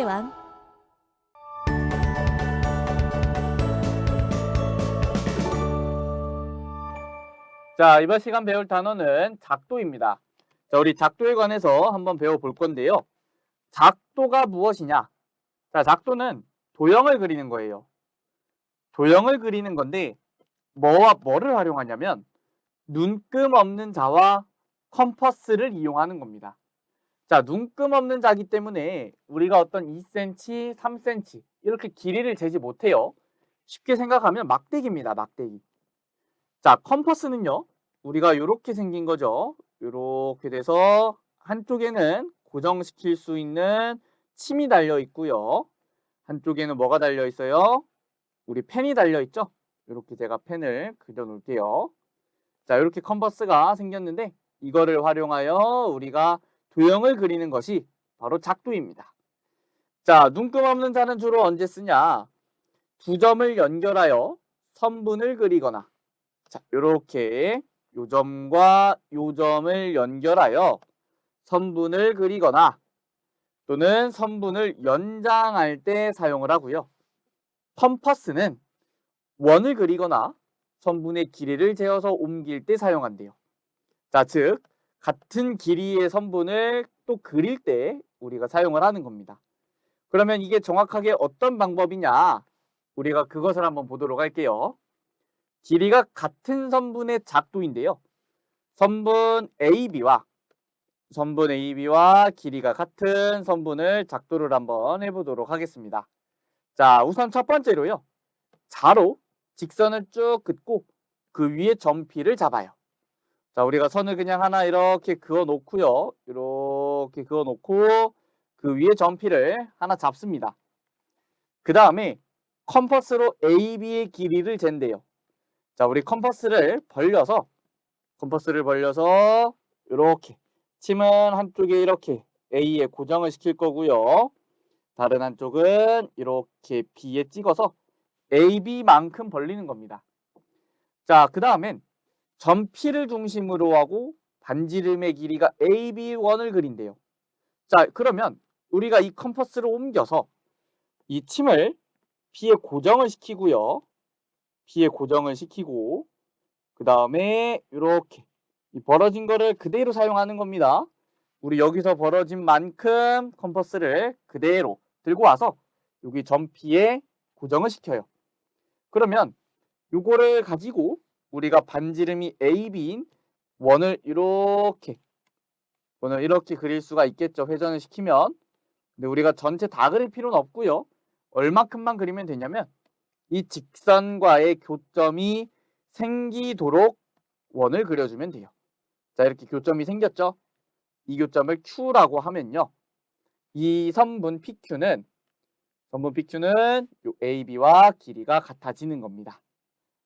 작도의 왕. 자, 이번 시간 배울 단어는 작도입니다. 자, 우리 작도에 관해서 한번 배워볼 건데요. 작도가 무엇이냐? 자, 작도는 도형을 그리는 거예요. 도형을 그리는 건데 뭐와 뭐를 활용하냐면 눈금 없는 자와 컴퍼스를 이용하는 겁니다. 자, 눈금 없는 자기 때문에 우리가 어떤 2cm, 3cm 이렇게 길이를 재지 못해요. 쉽게 생각하면 막대기입니다. 막대기. 자, 컴퍼스는요. 우리가 이렇게 생긴 거죠. 이렇게 돼서 한쪽에는 고정시킬 수 있는 침이 달려 있고요. 한쪽에는 뭐가 달려 있어요? 우리 펜이 달려 있죠? 이렇게 제가 펜을 그려 놓을게요. 자, 이렇게 컴퍼스가 생겼는데 이거를 활용하여 우리가 도형을 그리는 것이 바로 작도입니다. 자, 눈금 없는 자는 주로 언제 쓰냐? 두 점을 연결하여 선분을 그리거나, 자, 이렇게 요 점과 요 점을 연결하여 선분을 그리거나 또는 선분을 연장할 때 사용을 하고요. 컴퍼스는 원을 그리거나 선분의 길이를 재어서 옮길 때 사용한대요. 자, 즉 같은 길이의 선분을 또 그릴 때 우리가 사용을 하는 겁니다. 그러면 이게 정확하게 어떤 방법이냐? 우리가 그것을 한번 보도록 할게요. 길이가 같은 선분의 작도인데요. 선분 AB와 길이가 같은 선분을 작도를 한번 해보도록 하겠습니다. 자, 우선 첫 번째로요. 자로 직선을 쭉 긋고 그 위에 점피를 잡아요. 자, 우리가 선을 그냥 하나 이렇게 그어 놓고요. 이렇게 그어 놓고 그 위에 점피를 하나 잡습니다. 그 다음에 컴퍼스로 AB의 길이를 잰대요. 자, 우리 컴퍼스를 벌려서 이렇게 침은 한쪽에 이렇게 A에 고정을 시킬 거고요. 다른 한쪽은 이렇게 B에 찍어서 AB만큼 벌리는 겁니다. 자, 그 다음엔 점피를 중심으로 하고 반지름의 길이가 AB1을 그린대요. 자, 그러면 우리가 이 컴퍼스를 옮겨서 이 침을 B에 고정을 시키고요. B에 고정을 시키고 그 다음에 이렇게 이 벌어진 거를 그대로 사용하는 겁니다. 우리 여기서 벌어진 만큼 컴퍼스를 그대로 들고 와서 여기 점피에 고정을 시켜요. 그러면 요거를 가지고 우리가 반지름이 AB인 원을 이렇게 그릴 수가 있겠죠. 회전을 시키면. 근데 우리가 전체 다 그릴 필요는 없고요. 얼마큼만 그리면 되냐면 이 직선과의 교점이 생기도록 원을 그려주면 돼요. 자, 이렇게 교점이 생겼죠? 이 교점을 Q라고 하면요. 이 선분 PQ는 요 AB와 길이가 같아지는 겁니다.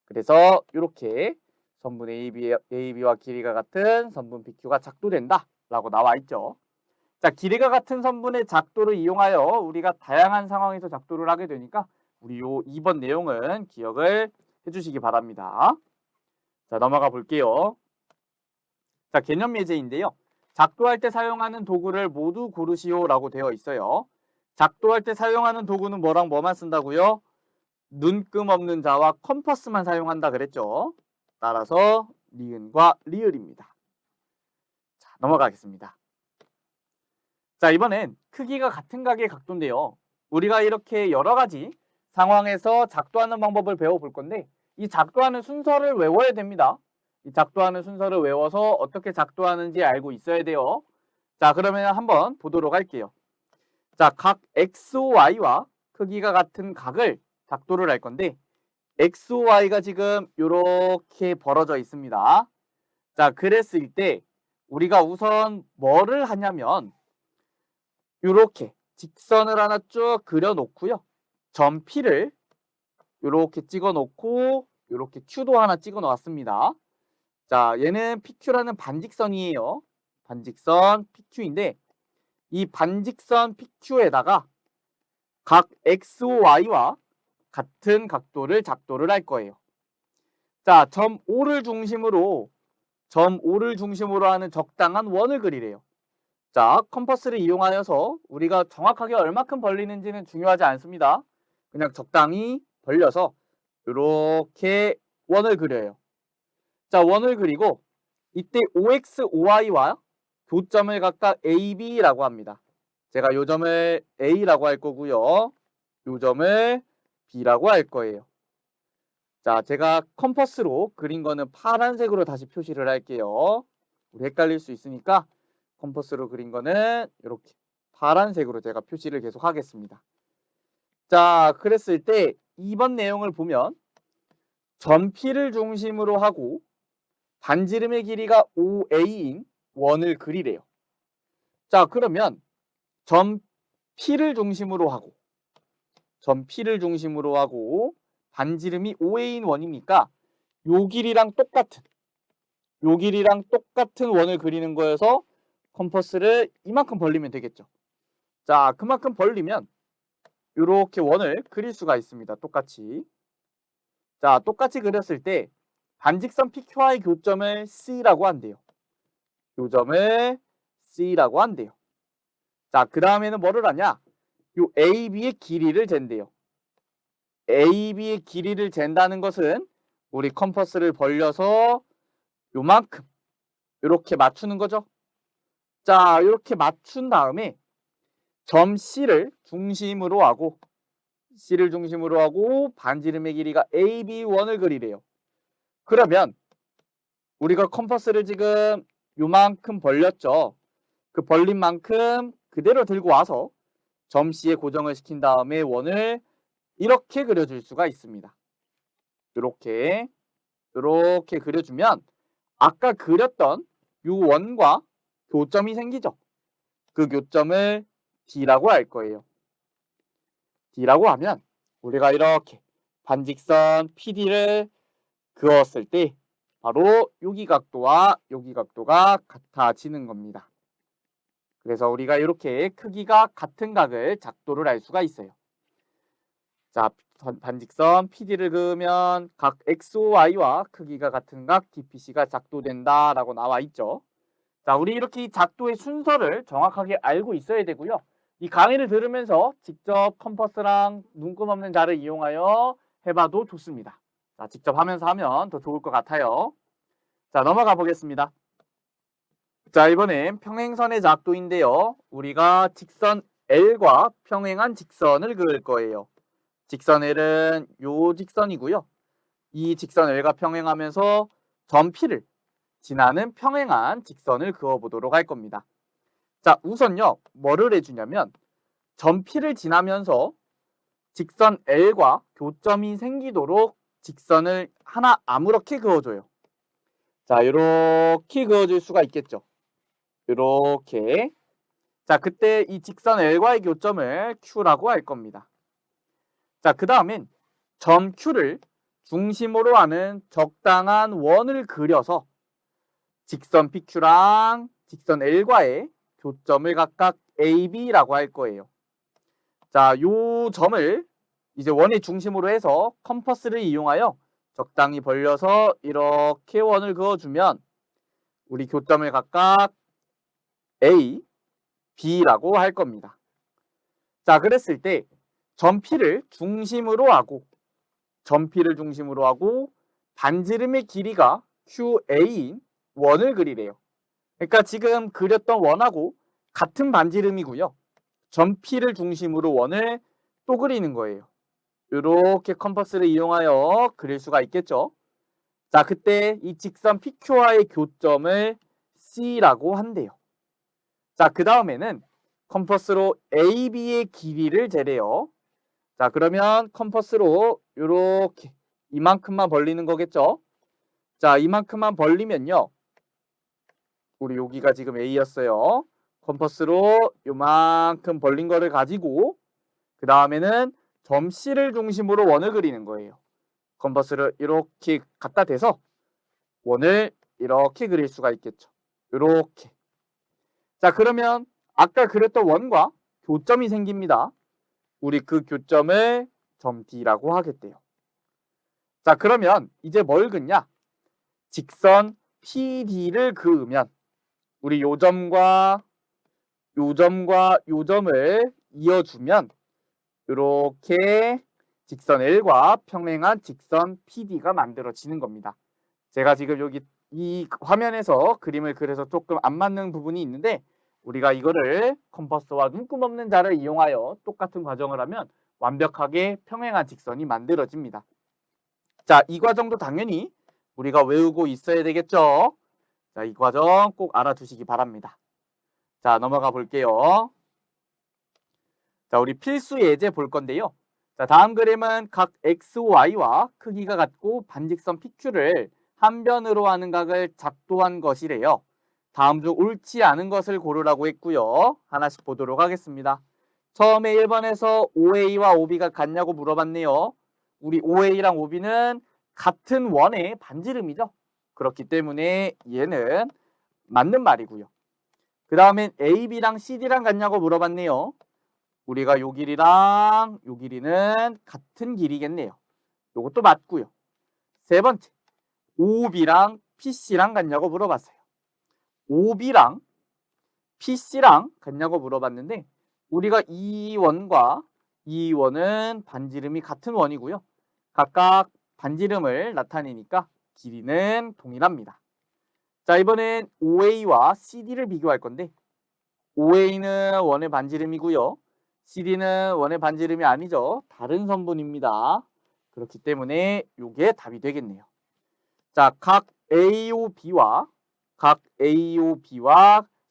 그래서 이렇게 선분 AB와 길이가 같은 선분 PQ가 작도된다 라고 나와 있죠. 자, 길이가 같은 선분의 작도를 이용하여 우리가 다양한 상황에서 작도를 하게 되니까 우리 요 2번 내용은 기억을 해주시기 바랍니다. 자, 넘어가 볼게요. 자, 개념 예제인데요. 작도할 때 사용하는 도구를 모두 고르시오라고 되어 있어요. 작도할 때 사용하는 도구는 뭐랑 뭐만 쓴다고요? 눈금 없는 자와 컴퍼스만 사용한다 그랬죠. 따라서 니은과 리을입니다. 자, 넘어가겠습니다. 자, 이번엔 크기가 같은 각의 각도인데요. 우리가 이렇게 여러 가지 상황에서 작도하는 방법을 배워볼 건데 이 작도하는 순서를 외워야 됩니다. 이 작도하는 순서를 외워서 어떻게 작도하는지 알고 있어야 돼요. 자, 그러면 한번 보도록 할게요. 자, 각 XOY와 크기가 같은 각을 작도를 할 건데 XOY가 지금 이렇게 벌어져 있습니다. 자, 그랬을 때 우리가 우선 뭐를 하냐면 이렇게 직선을 하나 쭉 그려 놓고요. 점피를 이렇게 찍어 놓고 이렇게 Q도 하나 찍어 놓았습니다. 자, 얘는 PQ라는 반직선이에요. 반직선 PQ인데 이 반직선 PQ에다가 각 XOY와 같은 각도를 작도를 할 거예요. 자, 점 O를 중심으로 하는 적당한 원을 그리래요. 자, 컴퍼스를 이용하여서 우리가 정확하게 얼마큼 벌리는지는 중요하지 않습니다. 그냥 적당히 벌려서 이렇게 원을 그려요. 자, 원을 그리고 이때 OX, OY와 교점을 각각 A, B라고 합니다. 제가 요 점을 A라고 할 거고요. 요 점을 B라고 할 거예요. 자, 제가 컴퍼스로 그린 거는 파란색으로 다시 표시를 할게요. 우리 헷갈릴 수 있으니까 컴퍼스로 그린 거는 이렇게 파란색으로 제가 표시를 계속 하겠습니다. 자, 그랬을 때 2번 내용을 보면 점 P를 중심으로 하고 반지름의 길이가 OA인 원을 그리래요. 자, 그러면 점 P를 중심으로 하고 반지름이 OA인 원이니까 요 길이랑 똑같은 원을 그리는 거여서 컴퍼스를 이만큼 벌리면 되겠죠. 자, 그만큼 벌리면 이렇게 원을 그릴 수가 있습니다. 똑같이. 자, 똑같이 그렸을 때 반직선 PQ와의 교점을 C라고 한대요. 교점을 C라고 한대요. 자, 그 다음에는 뭐를 하냐? 요 AB의 길이를 잰대요. AB의 길이를 잰다는 것은 우리 컴퍼스를 벌려서 요만큼 이렇게 맞추는 거죠. 자, 이렇게 맞춘 다음에 점 C를 중심으로 하고 반지름의 길이가 AB1을 그리래요. 그러면 우리가 컴퍼스를 지금 요만큼 벌렸죠. 그 벌린 만큼 그대로 들고 와서 점 C에 고정을 시킨 다음에 원을 이렇게 그려줄 수가 있습니다. 이렇게 그려주면 아까 그렸던 이 원과 교점이 생기죠. 그 교점을 D라고 할 거예요. D라고 하면 우리가 이렇게 반직선 PD를 그었을 때 바로 여기 각도와 여기 각도가 같아지는 겁니다. 그래서 우리가 이렇게 크기가 같은 각을 작도를 할 수가 있어요. 자, 반직선 PD를 그으면 각 XOY와 크기가 같은 각 DPC가 작도된다 라고 나와 있죠. 자, 우리 이렇게 이 작도의 순서를 정확하게 알고 있어야 되고요. 이 강의를 들으면서 직접 컴퍼스랑 눈금 없는 자를 이용하여 해봐도 좋습니다. 자, 직접 하면서 하면 더 좋을 것 같아요. 자, 넘어가 보겠습니다. 자, 이번엔 평행선의 작도인데요. 우리가 직선 L과 평행한 직선을 그을 거예요. 직선 L은 요 직선이고요. 이 직선 L과 평행하면서 점 P를 지나는 평행한 직선을 그어보도록 할 겁니다. 자, 우선요. 뭐를 해주냐면 점 P를 지나면서 직선 L과 교점이 생기도록 직선을 하나 아무렇게 그어줘요. 자, 이렇게 그어줄 수가 있겠죠. 이렇게. 자, 그때 이 직선 L과의 교점을 Q라고 할 겁니다. 자, 그 다음엔 점 Q를 중심으로 하는 적당한 원을 그려서 직선 PQ랑 직선 L과의 교점을 각각 AB라고 할 거예요. 자, 요 점을 이제 원의 중심으로 해서 컴퍼스를 이용하여 적당히 벌려서 이렇게 원을 그어주면 우리 교점을 각각 A, B라고 할 겁니다. 자, 그랬을 때 점 P를 중심으로 하고 반지름의 길이가 QA인 원을 그리래요. 그러니까 지금 그렸던 원하고 같은 반지름이고요. 점 P를 중심으로 원을 또 그리는 거예요. 이렇게 컴퍼스를 이용하여 그릴 수가 있겠죠. 자, 그때 이 직선 PQ와의 교점을 C라고 한대요. 자, 그 다음에는 컴퍼스로 AB의 길이를 재래요. 자, 그러면 컴퍼스로 이렇게 이만큼만 벌리는 거겠죠. 자, 이만큼만 벌리면요. 우리 여기가 지금 A였어요. 컴퍼스로 요만큼 벌린 거를 가지고 그 다음에는 점 C를 중심으로 원을 그리는 거예요. 컴퍼스를 이렇게 갖다 대서 원을 이렇게 그릴 수가 있겠죠. 이렇게. 자, 그러면 아까 그렸던 원과 교점이 생깁니다. 우리 그 교점을 점 D라고 하겠대요. 자, 그러면 이제 뭘 긋냐? 직선 PD를 그으면 우리 요 점과 요 점과 요 점을 이어주면 이렇게 직선 L과 평행한 직선 PD가 만들어지는 겁니다. 제가 지금 여기 이 화면에서 그림을 그려서 조금 안 맞는 부분이 있는데 우리가 이거를 컴퍼스와 눈금 없는 자를 이용하여 똑같은 과정을 하면 완벽하게 평행한 직선이 만들어집니다. 자, 이 과정도 당연히 우리가 외우고 있어야 되겠죠? 자, 이 과정 꼭 알아두시기 바랍니다. 자, 넘어가 볼게요. 자, 우리 필수 예제 볼 건데요. 자, 다음 그림은 각 XY와 크기가 같고 반직선 PQ를 한 변으로 하는 각을 작도한 것이래요. 다음 중 옳지 않은 것을 고르라고 했고요. 하나씩 보도록 하겠습니다. 처음에 1번에서 OA와 OB가 같냐고 물어봤네요. 우리 OA랑 OB는 같은 원의 반지름이죠. 그렇기 때문에 얘는 맞는 말이고요. 그 다음엔 AB랑 CD랑 같냐고 물어봤네요. 우리가 요 길이랑 요 길이는 같은 길이겠네요. 요것도 맞고요. 세 번째, OB랑 PC랑 같냐고 물어봤어요. OB랑 PC랑 같냐고 물어봤는데 우리가 이 원과 이 원은 반지름이 같은 원이고요. 각각 반지름을 나타내니까 길이는 동일합니다. 자, 이번엔 OA와 CD를 비교할 건데 OA는 원의 반지름이고요. CD는 원의 반지름이 아니죠. 다른 선분입니다. 그렇기 때문에 이게 답이 되겠네요. 자, 각 AOB와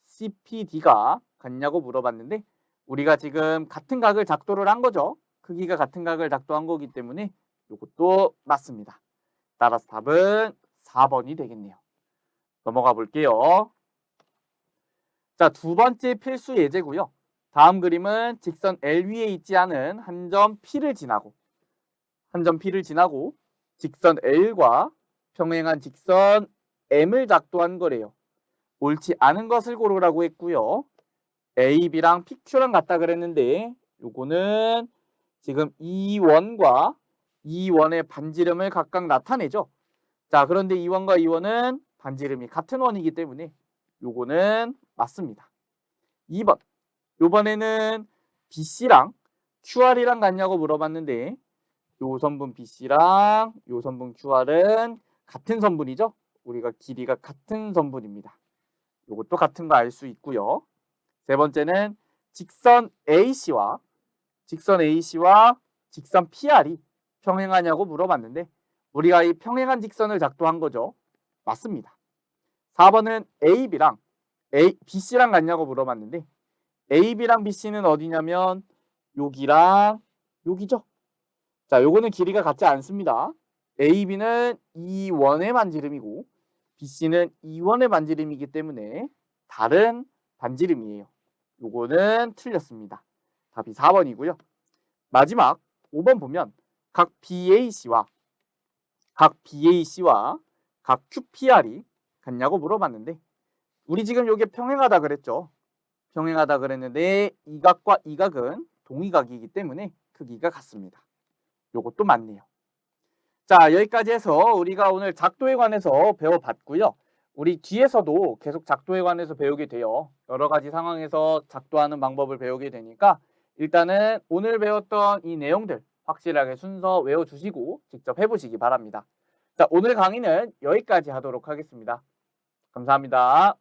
CPD가 같냐고 물어봤는데 우리가 지금 같은 각을 작도를 한 거죠. 크기가 같은 각을 작도한 거기 때문에 이것도 맞습니다. 따라서 답은 4번이 되겠네요. 넘어가 볼게요. 자, 두 번째 필수 예제고요. 다음 그림은 직선 L 위에 있지 않은 한 점 P를 지나고 직선 L과 평행한 직선 M을 작도한 거래요. 옳지 않은 것을 고르라고 했고요. AB랑 PQ랑 같다 그랬는데 요거는 지금 이 원과 이 원의 반지름을 각각 나타내죠. 자, 그런데 이 원과 이 원은 반지름이 같은 원이기 때문에 요거는 맞습니다. 2번. 요번에는 BC랑 QR이랑 같냐고 물어봤는데 요 선분 BC랑 요 선분 QR은 같은 선분이죠. 우리가 길이가 같은 선분입니다. 요것도 같은 거 알 수 있고요. 세 번째는 직선 AC와 직선 PR이 평행하냐고 물어봤는데 우리가 이 평행한 직선을 작도한 거죠. 맞습니다. 4번은 BC랑 같냐고 물어봤는데 AB랑 BC는 어디냐면 여기랑 여기죠. 자, 요거는 길이가 같지 않습니다. AB는 이 원의 반지름이고 BC는 이 원의 반지름이기 때문에 다른 반지름이에요. 요거는 틀렸습니다. 답이 4번이고요. 마지막 5번 보면 각 BAC와 각 QPR이 같냐고 물어봤는데 우리 지금 요게 평행하다 그랬죠. 평행하다 그랬는데 이 각과 이 각은 동의각이기 때문에 크기가 같습니다. 요것도 맞네요. 자, 여기까지 해서 우리가 오늘 작도에 관해서 배워봤고요. 우리 뒤에서도 계속 작도에 관해서 배우게 돼요. 여러 가지 상황에서 작도하는 방법을 배우게 되니까 일단은 오늘 배웠던 이 내용들 확실하게 순서 외워주시고 직접 해보시기 바랍니다. 자, 오늘 강의는 여기까지 하도록 하겠습니다. 감사합니다.